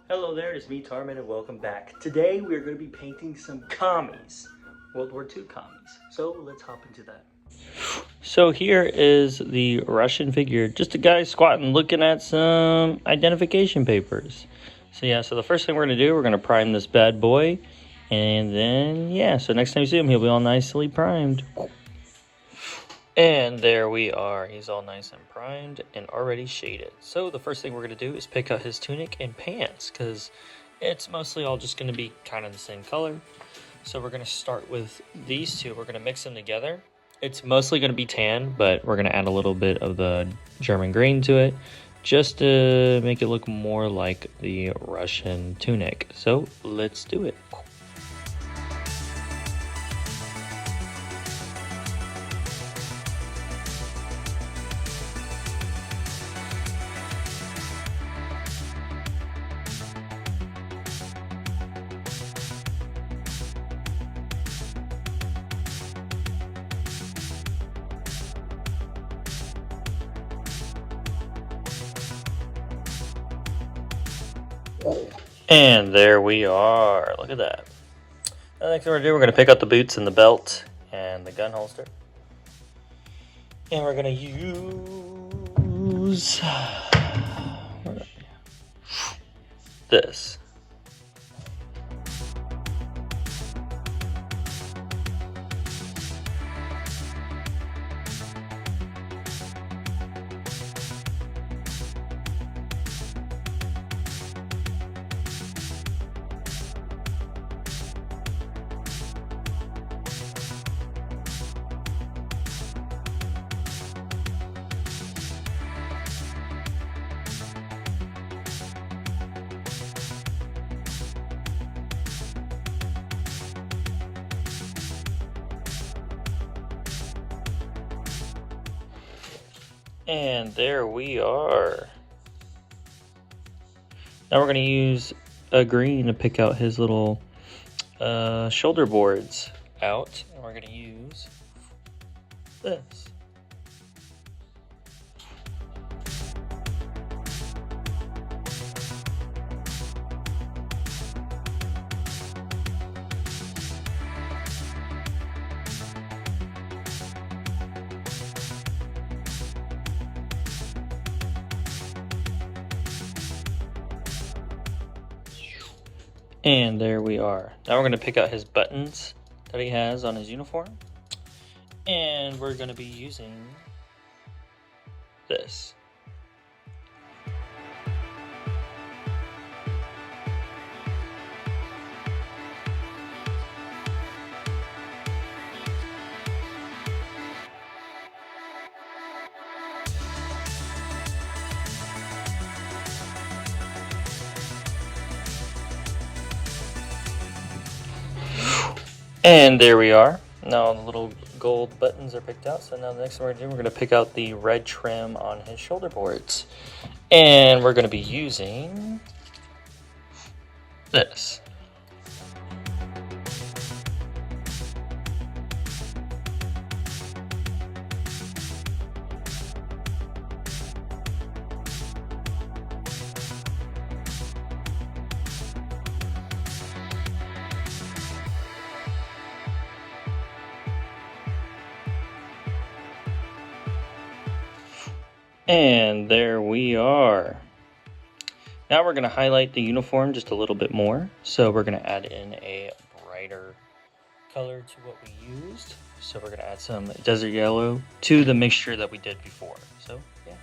Hello there, it's me Tarman and welcome back. Today we are going to be painting some commies, World War II commies. So let's hop into that. So here is the Russian figure, just a guy squatting looking at some identification papers. So the first thing we're going to do, we're going to prime this bad boy. And then, so next time you see him, he'll be all nicely primed. And there we are. He's all nice and primed and already shaded. So the first thing we're going to do is pick out his tunic and pants because it's mostly all just going to be kind of the same color. So we're going to start with these two. We're going to mix them together. It's mostly going to be tan, but we're going to add a little bit of the German green to it just to make it look more like the Russian tunic. So let's do it. And there we are. Look at that. The next thing we're going to do, we're going to pick out the boots and the belt and the gun holster. And we're going to use this. And there we are. Now we're going to use a green to pick out his little shoulder boards out. And we're going to use this. And there we are. Now we're going to pick out his buttons that he has on his uniform. And we're going to be using this. And there we are. Now the little gold buttons are picked out. So now the next thing we're going to do, we're going to pick out the red trim on his shoulder boards. And we're going to be using this. And there we are. Now we're going to highlight the uniform just a little bit more. So we're going to add in a brighter color to what we used. So we're going to add some desert yellow to the mixture that we did before. So, yeah.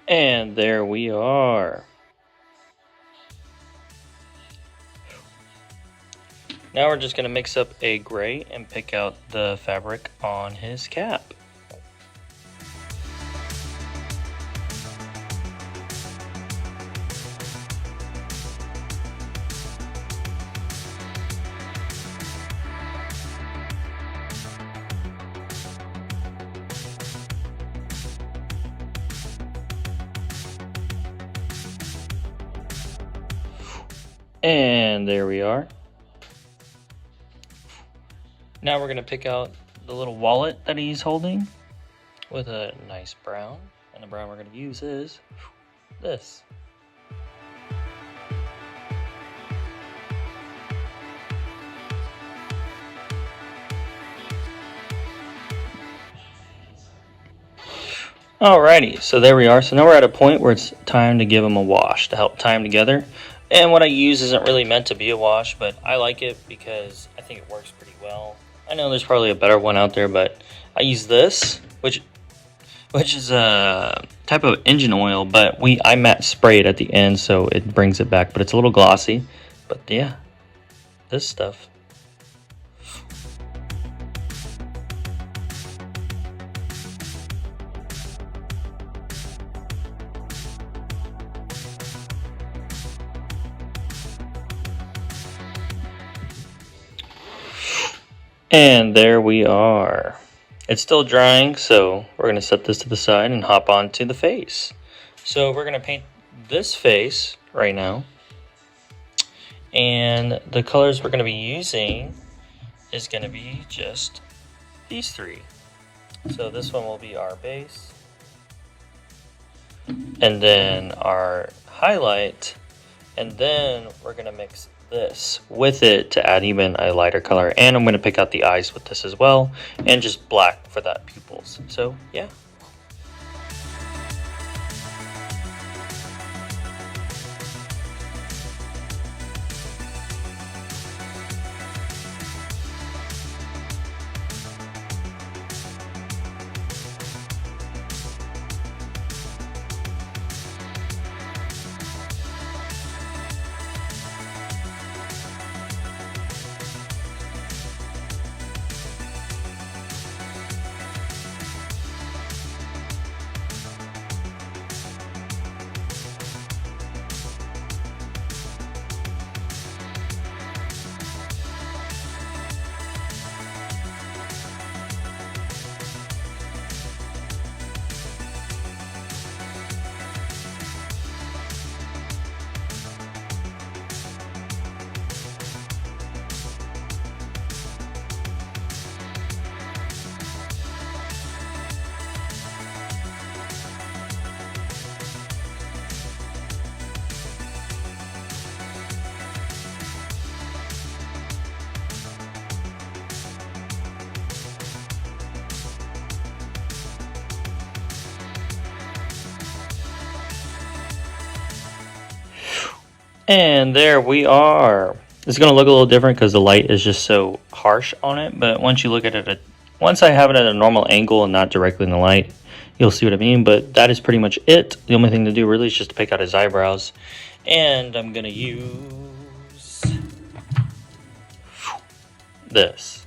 And there we are. Now we're just going to mix up a gray and pick out the fabric on his cap. And there we are. Now we're going to pick out the little wallet that he's holding with a nice brown. And the brown we're going to use is this. Alrighty, so there we are. So now we're at a point where it's time to give them a wash to help tie them together. And what I use isn't really meant to be a wash, but I like it because I think it works pretty well. I know there's probably a better one out there, but I use this, which is a type of engine oil, but I matte spray it at the end so it brings it back, but it's a little glossy. But yeah, this stuff. And there we are. It's still drying, so we're going to set this to the side and hop on to the face. So we're going to paint this face right now. And the colors we're going to be using is going to be just these three. So this one will be our base. And then our highlight. And then we're going to mix this with it to add even a lighter color, and I'm going to pick out the eyes with this as well, and just black for that pupils. So yeah. And there we are. It's going to look a little different because the light is just so harsh on it, but once you look at it, once I have it at a normal angle and not directly in the light, you'll see what I mean. But that is pretty much it. The only thing to do really is just to pick out his eyebrows. And I'm going to use this.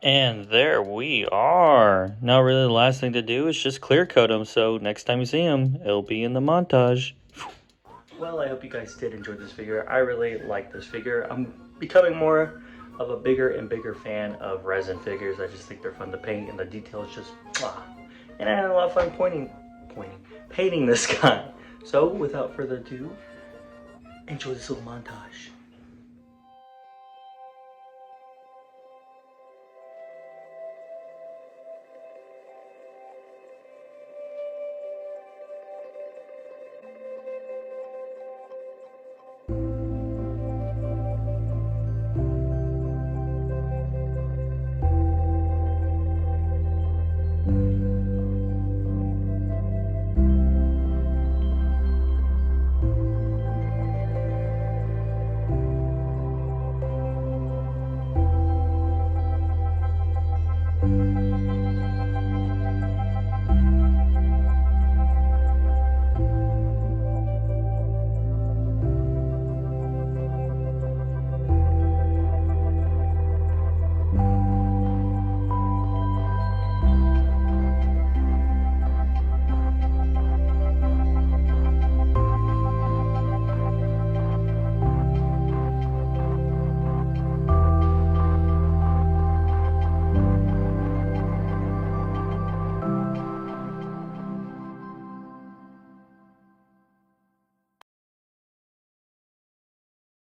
And there we are. Now really the last thing to do is just clear coat them, so next time you see them, it'll be in the montage. Well, I hope you guys did enjoy this figure. I really like this figure. I'm becoming more of a bigger and bigger fan of resin figures. I just think they're fun to paint, and the details just and I had a lot of fun painting this guy. So without further ado, enjoy this little montage.